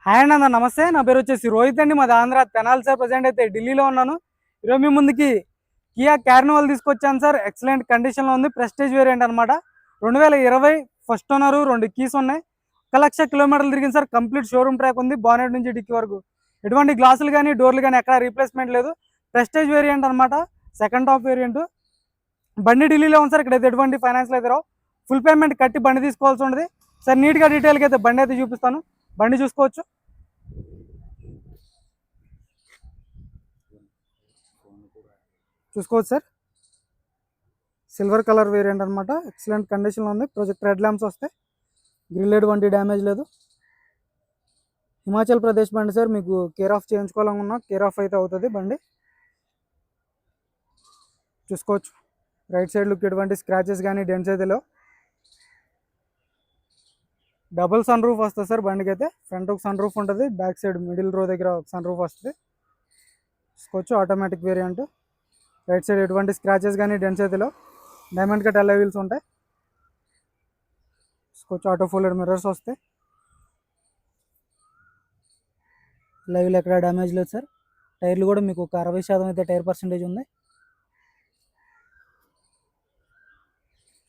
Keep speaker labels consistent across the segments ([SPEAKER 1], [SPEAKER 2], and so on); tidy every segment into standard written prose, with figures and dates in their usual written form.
[SPEAKER 1] Hi అన్న నమస్తే. నా పేరు వచ్చేసి రోహిత్ అండి. మాది ఆంధ్ర తెనాలి సార్. ప్రజెంట్ అయితే ఢిల్లీలో ఉన్నాను. ఈరోజు మీ ముందుకి కియా కార్నివాల్ తీసుకొచ్చాను సార్. ఎక్సలెంట్ కండిషన్లో ఉంది. ప్రెస్టేజ్ వేరియంట్ అనమాట. 2020 ఫస్ట్ ఓనరు. 2 కీస్ ఉన్నాయి. 1,00,000 కిలోమీటర్లు తిరిగింది సార్. కంప్లీట్ షోరూమ్ ట్రాక్ ఉంది. బానెట్ నుంచి డిక్కీ వరకు ఎటువంటి గ్లాసులు కానీ డోర్లు కానీ ఎక్కడ రీప్లేస్మెంట్ లేదు. ప్రెస్టేజ్ వేరియంట్ అనమాట. Second top variant. బండి ఢిల్లీలో ఉంది సార్. ఇక్కడైతే ఎటువంటి ఫైనాన్స్లో అయితే రావు. ఫుల్ పేమెంట్ కట్టి బండి తీసుకోవాల్సి ఉంటుంది సార్. నీట్గా డీటెయిల్గా అయితే బండి అయితే చూపిస్తాను. బండి చూసుకోవచ్చు. సార్ సిల్వర్ కలర్ వేరియంట్ అనమాట. ఎక్సలెంట్ కండిషన్లో ఉంది. ప్రొజెక్ట్ రెడ్ ల్యాంప్స్ వస్తాయి. గ్రిల్ ఎటువంటి డ్యామేజ్ లేదు. హిమాచల్ ప్రదేశ్ బండి సార్. మీకు కేర్ ఆఫ్ చేయించుకోవాలనుకున్నా కేర్ ఆఫ్ అయితే అవుతుంది బండి. చూసుకోవచ్చు. రైట్ సైడ్ లుక్ ఎటువంటి స్క్రాచెస్ కానీ డెంట్స్ అయితే లేవు. డబుల్ సన్ రూఫ్ వస్తుంది సార్ బండికి అయితే. ఫ్రంట్ ఒక సన్ రూఫ్ ఉంటుంది. బ్యాక్ సైడ్ మిడిల్ రో దగ్గర ఒక సన్ రూఫ్ వస్తుంది. చూసుకోవచ్చు. Automatic variant. రైట్ సైడ్ ఎటువంటి స్క్రాచెస్ కానీ డెంట్స్ అయితే లేవు. డైమండ్ కట్ అలా వీల్స్ ఉంటాయి. చూసుకోవచ్చు. ఆటో ఫోల్డెడ్ మిర్రర్స్ వస్తాయి. లైవ్లో ఎక్కడ డ్యామేజ్ లేదు సార్. టైర్లు కూడా మీకు ఒక 60% అయితే టైర్ పర్సెంటేజ్ ఉంది.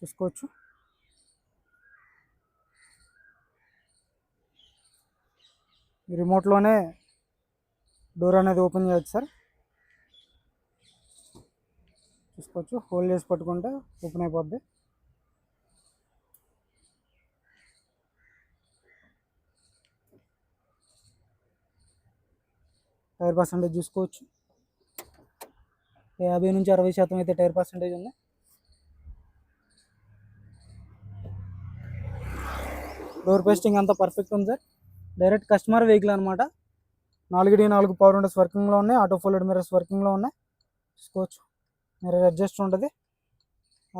[SPEAKER 1] చూసుకోవచ్చు. రిమోట్లోనే డోర్ అనేది ఓపెన్ చేయొచ్చు సార్. చూసుకోవచ్చు. హోల్డ్ చేసి పట్టుకుంటే ఓపెన్ అయిపోద్ది. టైర్ పర్సెంటేజ్ చూసుకోవచ్చు. 50 నుంచి 60% అయితే టైర్ పర్సెంటేజ్ ఉంది. డోర్ పేస్టింగ్ అంతా పర్ఫెక్ట్ ఉంది సార్. డైరెక్ట్ కస్టమర్ వెహికల్ అనమాట. 4D4 పవర్ విండోస్ వర్కింగ్లో ఉన్నాయి. ఆటో ఫోల్డెడ్ మిర్రర్స్ వర్కింగ్లో ఉన్నాయి. చూసుకోవచ్చు. మిర్రర్ అడ్జస్ట్ ఉంటుంది.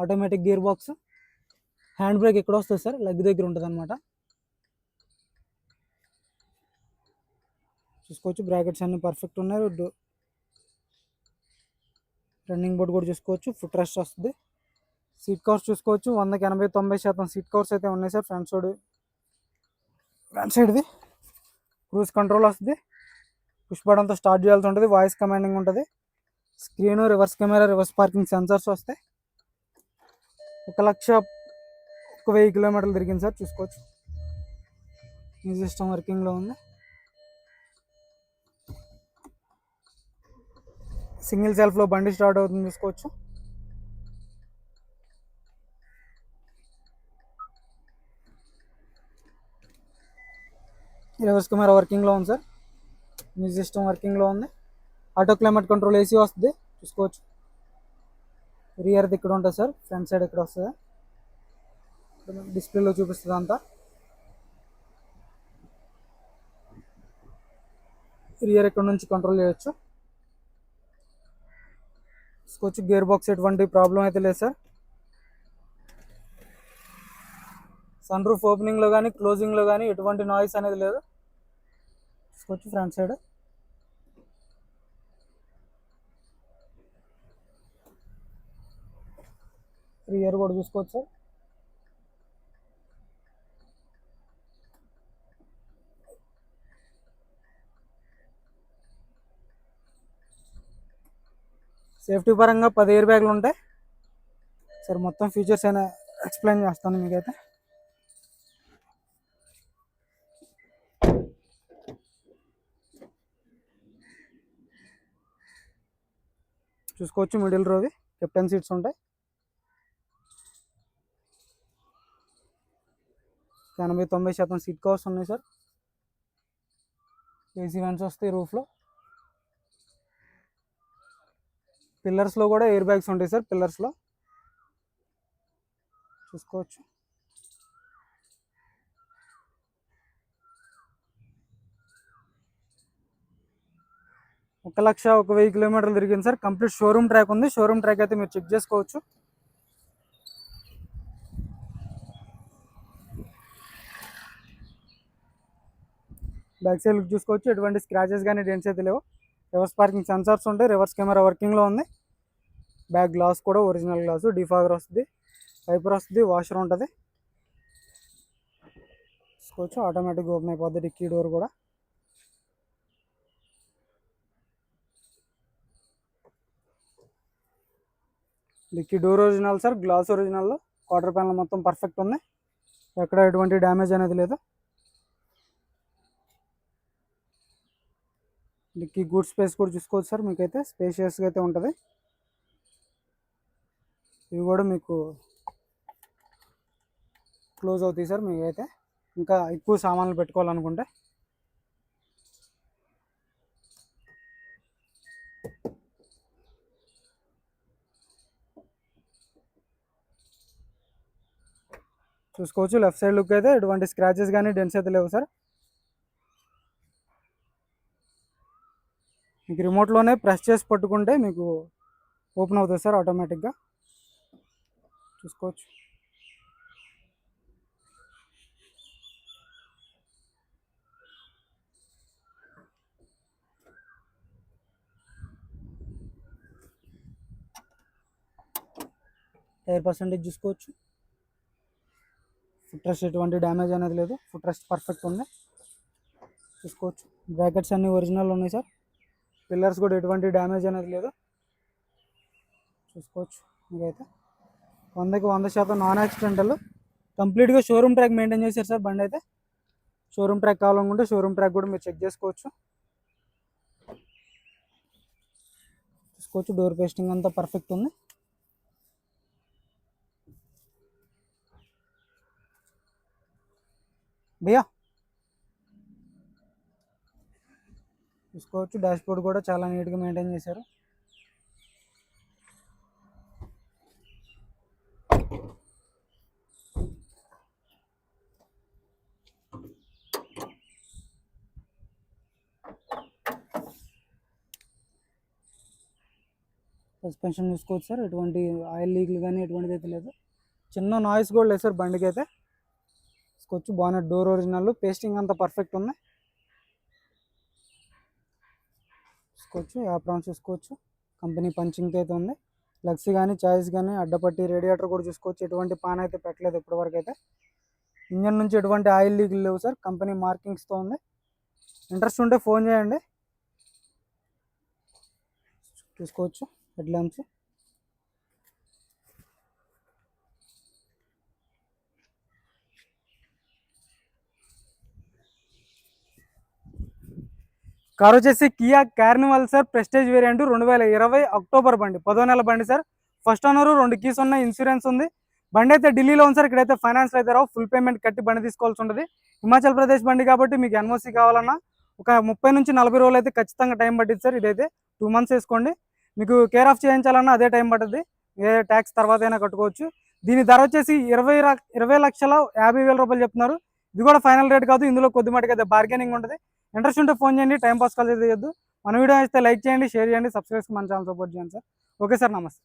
[SPEAKER 1] Automatic gear box. Hand brake ఎక్కడ వస్తుంది సార్? లెగ్ దగ్గర ఉంటుంది అనమాట. చూసుకోవచ్చు. బ్రాకెట్స్ అన్ని పర్ఫెక్ట్ ఉన్నాయి. రన్నింగ్ బోర్డ్ కూడా చూసుకోవచ్చు. ఫుట్ రెస్ట్ వస్తుంది. సీట్ కవర్స్ చూసుకోవచ్చు. 100కి 80-90% సీట్ కవర్స్ అయితే ఉన్నాయి సార్. ఫ్రంట్ సైడ్ది క్రూజ్ కంట్రోల్ వస్తుంది. పుష్ బటన్తో స్టార్ట్ చేయాల్సి ఉంటుంది. వాయిస్ కమాండింగ్ ఉంటుంది. Screen, reverse camera, reverse parking sensors వస్తాయి. 1,01,000 కిలోమీటర్లు తిరిగింది సార్. చూసుకోవచ్చు. ఈ సిస్టమ్ వర్కింగ్లో ఉంది. సింగిల్ సెల్ఫ్లో బండి స్టార్ట్ అవుతుంది. చూసుకోవచ్చు. రివర్స్ కెమెరా వర్కింగ్లో ఉంది సార్. మ్యూజిక్ సిస్టమ్ వర్కింగ్లో ఉంది. ఆటో క్లైమేట్ కంట్రోల్ ఏసీ వస్తుంది. చూసుకోవచ్చు. రియర్ది ఇక్కడ ఉంటుంది సార్. ఫ్రంట్ సైడ్ ఇక్కడ వస్తుంది. డిస్ప్లేలో చూపిస్తుంది అంతా. రియర్ ఇక్కడ నుంచి కంట్రోల్ చేయొచ్చు. చూసుకోవచ్చు. గేర్ బాక్స్ ఎటువంటి ప్రాబ్లం అయితే లేదు సార్. సన్ రూఫ్ ఓపెనింగ్లో కానీ క్లోజింగ్లో కానీ ఎటువంటి నాయిస్ అనేది లేదు. చూసుకోవచ్చు. ఫ్రంట్ సైడ్ రియర్ కూడా చూసుకోవచ్చు సార్. సేఫ్టీ పరంగా 10 ఎయిర్ బ్యాగ్లు ఉంటాయి సార్. మొత్తం ఫీచర్స్ అయినా ఎక్స్ప్లెయిన్ చేస్తాను మీకైతే. చూసుకోవచ్చు. మిడిల్ రోవి కెప్టెన్ సీట్స్ ఉంటాయి. 80-90% సీట్ కవర్స్ ఉన్నాయి సార్. ఏసీ వెంట్స్ వస్తాయి రూఫ్లో. పిల్లర్స్లో కూడా ఎయిర్ బ్యాగ్స్ ఉంటాయి సార్. పిల్లర్స్లో చూసుకోవచ్చు. ఒక 1,01,000 కిలోమీటర్లు తిరిగింది సార్. కంప్లీట్ షోరూమ్ ట్రాక్ ఉంది. షోరూమ్ ట్రాక్ అయితే మీరు చెక్ చేసుకోవచ్చు. బ్యాక్ సైడ్ లుక్ చూసుకోవచ్చు. ఎటువంటి స్క్రాచెస్ కానీ డెంట్స్ అయితే లేవు. రివర్స్ పార్కింగ్ సెన్సార్స్ ఉంటాయి. రివర్స్ కెమెరా వర్కింగ్లో ఉంది. బ్యాక్ గ్లాస్ కూడా ఒరిజినల్ గ్లాసు. డిఫాగర్ వస్తుంది. వైపర్ వస్తుంది. వాషర్ ఉంటుంది. చూసుకోవచ్చు. ఆటోమేటిక్గా ఓపెన్ అయిపోద్ది డిక్కీ డోర్ కూడా. Dickey door original sir, glass original, quarter panel మొత్తం పర్ఫెక్ట్ ఉంది, ఎక్కడ ఎటువంటి డ్యామేజ్ అనేది లేదు. డిక్కీ గూడ్ స్పేస్ కూడా చూసుకోవచ్చు సార్, మీకైతే స్పేషియస్గా అయితే ఉంటుంది. ఇవి కూడా మీకు క్లోజ్ అవుతాయి సార్, మీకైతే ఇంకా ఎక్కువ సామాన్లు పెట్టుకోవాలనుకుంటే. చూసుకోవచ్చు లెఫ్ట్ సైడ్ లుక్ అయితే ఎటువంటి స్క్రాచెస్ కానీ డెన్స్ అయితే లేవు సార్. మీకు రిమోట్లోనే ప్రెస్ చేసి పట్టుకుంటే మీకు ఓపెన్ అవుతుంది సార్ ఆటోమేటిక్గా. చూసుకోవచ్చు. టైర్ పర్సెంటేజ్ చూసుకోవచ్చు. ఫుట్ రెస్ట్ ఎటువంటి డ్యామేజ్ అనేది లేదు, ఫుట్ రెస్ట్ పర్ఫెక్ట్ ఉంది. చూసుకోవచ్చు. బ్రాకెట్స్ అన్నీ ఒరిజినల్ ఉన్నాయి సార్, పిల్లర్స్ కూడా ఎటువంటి డ్యామేజ్ అనేది లేదు. చూసుకోవచ్చు. మీకైతే 100కి 100% నాన్ యాక్సిడెంటల్, కంప్లీట్గా షోరూమ్ ట్రాక్ మెయింటైన్ చేశారు సార్ బండి అయితే. షోరూమ్ ట్రాక్ కావాలనుకుంటే షోరూమ్ ట్రాక్ కూడా మీరు చెక్ చేసుకోవచ్చు. చూసుకోవచ్చు. డోర్ పేస్టింగ్ అంతా పర్ఫెక్ట్ ఉంది. భయ్యా చూసుకోవచ్చు. డాష్ బోర్డ్ కూడా చాలా నీట్గా మెయింటైన్ చేశారు. సస్పెన్షన్ చూసుకోవచ్చు సార్, ఎటువంటి ఆయిల్ లీక్లు కానీ ఎటువంటిది అయితే లేదు. చిన్న నాయిస్ కూడా లేదు సార్ బండికి అయితే. చూసుకోవచ్చు. బానెట్ డోర్ ఒరిజినల్, పేస్టింగ్ అంతా పర్ఫెక్ట్ ఉంది. చూసుకోవచ్చు. యాప్రాన్స్ చూసుకోవచ్చు, కంపెనీ పంచింగ్ అయితే ఉంది. లగ్స్ కానీ చాయిస్ కానీ అడ్డపట్టి రేడియేటర్ కూడా చూసుకోవచ్చు, ఎటువంటి పాన్ అయితే పెట్టలేదు ఇప్పటివరకు అయితే. ఇంజన్ నుంచి ఎటువంటి ఆయిల్ లీక్లు లేవు సార్, కంపెనీ మార్కింగ్స్తో ఉంది. ఇంట్రెస్ట్ ఉంటే ఫోన్ చేయండి. చూసుకోవచ్చు. హెడ్ ల్యాంప్స్, కార్ వచ్చేసి Kia carnival sir, prestige variant, 2020 October బండి, 10వ నెల బండి సార్. ఫస్ట్ ఓనర్, 2 కీస్ ఉన్నాయి, ఇన్సూరెన్స్ ఉంది. బండి అయితే ఢిల్లీలో ఉంది సార్, ఇక్కడైతే ఫైనాన్స్ అయితే రావు, ఫుల్ పేమెంట్ కట్టి బండి తీసుకోవాల్సి ఉంటుంది. హిమాచల్ ప్రదేశ్ బండి కాబట్టి మీకు ఎన్ఓసి కావాలన్నా ఒక 30 నుంచి 40 రోజులు అయితే ఖచ్చితంగా టైం పట్టింది సార్. ఇదైతే 2 months వేసుకోండి. మీకు కేర్ ఆఫ్ చేయించాలన్నా అదే టైం పడుతుంది, ఏ ట్యాక్స్ తర్వాత అయినా కట్టుకోవచ్చు. దీని ధర వచ్చేసి 20,50,000 రూపాయలు చెప్తున్నారు. ఇది కూడా ఫైనల్ రేట్ కాదు, ఇందులో కొద్ది మటుకు అయితే బార్గెనింగ్ ఉంటుంది. ఇంట్రెస్ట్ ఉంటే ఫోన్ చేయండి, టైం పాస్ కాల్ చేయొద్దు. మన వీడియో అయితే లైక్ చేయండి, షేర్ చేయండి, సబ్స్క్రైబ్ మన ఛానల్ సపోర్ట్ చేయండి సార్. ఓకే సార్, నమస్తే.